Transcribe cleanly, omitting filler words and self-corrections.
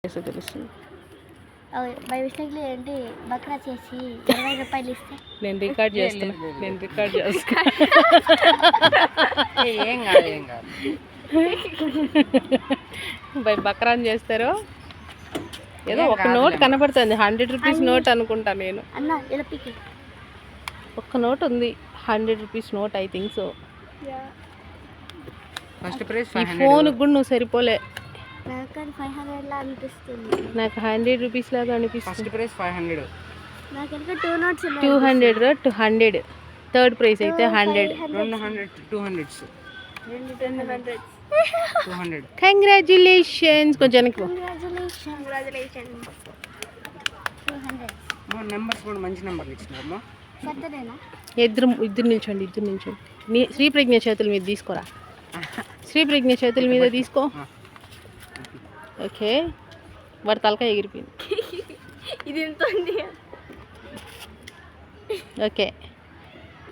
తెలుస్తుంది. బై మిస్టేక్లీ ఏంటి బక్రా చేసి 20 రూపాయలు ఇస్తే నేను రికార్డ్ చేస్తున్నా. ఏం కాదు బై బక్రాన్ చేస్తారు. ఏదో ఒక నోట్ కనబడుతుంది, 100 రూపీస్ నోట్ అనుకుంటా నేను. అన్న ఇలా పికి ఒక్క నోట్ ఉంది, 100 rupees note I think so. First price ఈ ఫోన్ కూడా నువ్వు సరిపోలే. నాకు 500 లా అనిపిస్తుంది. నాకు 100 రూపీస్ లాగా ఫస్ట్ అనిపిస్తుంది. ప్రైస్ 500. నాకు ఇంకా 2 నోట్స్ 200 200 థర్డ్ ప్రైస్ అయితే 100. 200 200 200. కంగ్రాచులేషన్స్. కొంచెం కంగ్రాచులేషన్స్ 200 నెంబర్స్ కూడా మంచి నెంబర్లు ఇచ్చినారమ్మా. సత్తదేనా ఇద్దరు నిల్చోండి. శ్రీ ప్రజ్ఞ చేతుల మీద తీసుకోరా. శ్రీ ప్రజ్ఞ చేతుల మీద తీసుకో. ఓకే, వాడి తలకాయ ఎగిరిపోయింది. ఇది ఎంత ఉంది? ఓకే.